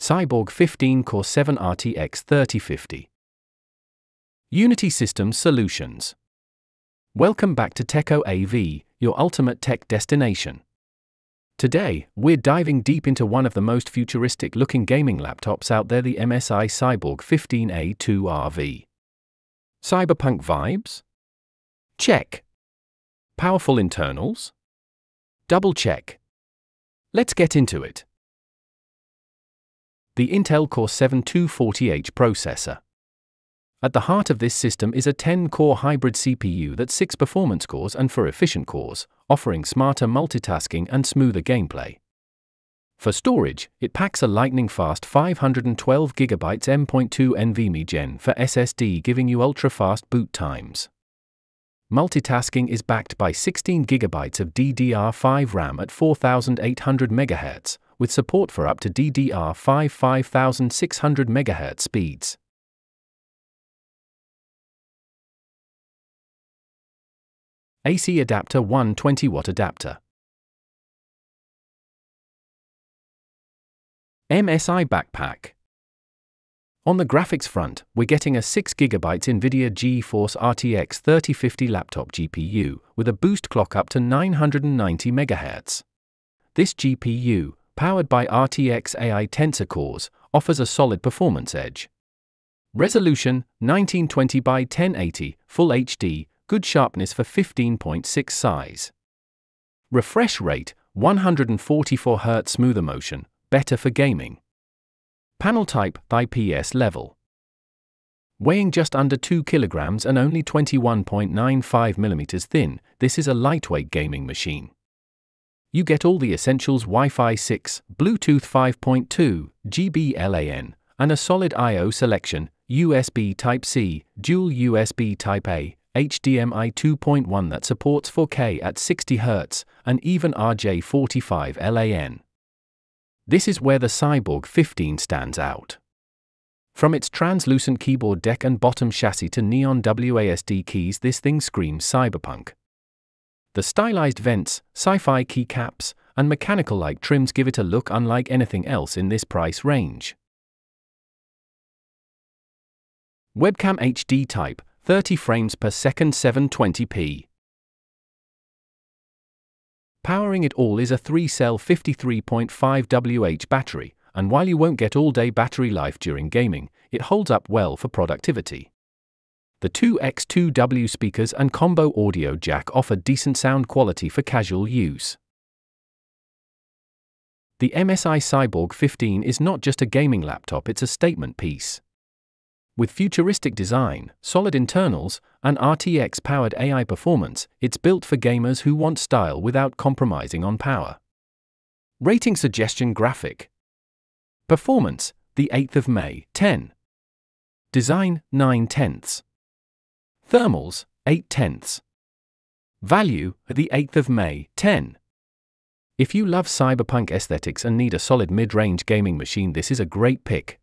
Cyborg 15 Core 7 RTX 3050. Unity Systems Solutions. Welcome back to Techo AV, your ultimate tech destination. Today, we're diving deep into one of the most futuristic-looking gaming laptops out there, the MSI Cyborg 15 A2RV. Cyberpunk vibes? Check. Powerful internals? Double check. Let's get into it. The Intel Core 7 240H processor. At the heart of this system is a 10-core hybrid CPU that's 6 performance cores and 4 efficient cores, offering smarter multitasking and smoother gameplay. For storage, it packs a lightning-fast 512GB M.2 NVMe Gen for SSD, giving you ultra-fast boot times. Multitasking is backed by 16GB of DDR5 RAM at 4800 MHz, with support for up to DDR5 5600 MHz speeds. AC adapter 120-watt adapter. MSI backpack. On the graphics front, we're getting a 6GB NVIDIA GeForce RTX 3050 laptop GPU with a boost clock up to 990 MHz. This GPU, powered by RTX AI tensor cores, offers a solid performance edge. Resolution 1920 by 1080, Full HD, good sharpness for 15.6 size. Refresh rate 144Hz smoother motion, better for gaming. Panel type IPS level. Weighing just under 2 kg and only 21.95 mm thin, this is a lightweight gaming machine. You get all the essentials: Wi-Fi 6, Bluetooth 5.2, GB LAN, and a solid I/O selection: USB Type-C, dual USB Type-A, HDMI 2.1 that supports 4K at 60 Hz, and even RJ45 LAN. This is where the Cyborg 15 stands out. From its translucent keyboard deck and bottom chassis to neon WASD keys, this thing screams cyberpunk. The stylized vents, sci-fi keycaps, and mechanical-like trims give it a look unlike anything else in this price range. Webcam HD type, 30 frames per second, 720p. Powering it all is a 3-cell 53.5 Wh battery, and while you won't get all-day battery life during gaming, it holds up well for productivity. The 2x2W speakers and combo audio jack offer decent sound quality for casual use. The MSI Cyborg 15 is not just a gaming laptop, it's a statement piece. With futuristic design, solid internals, and RTX-powered AI performance, it's built for gamers who want style without compromising on power. Rating suggestion graphic. Performance, the 8th of May, 10. Design, 9/10. Thermals, 8/10. Value, the 8th of May, 10. If you love cyberpunk aesthetics and need a solid mid-range gaming machine, this is a great pick.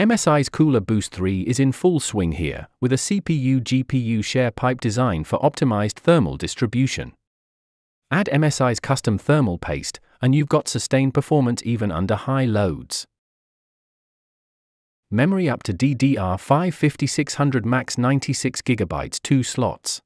MSI's Cooler Boost 3 is in full swing here, with a CPU-GPU share pipe design for optimized thermal distribution. Add MSI's custom thermal paste, and you've got sustained performance even under high loads. Memory up to DDR5 5600 max 96GB 2 slots.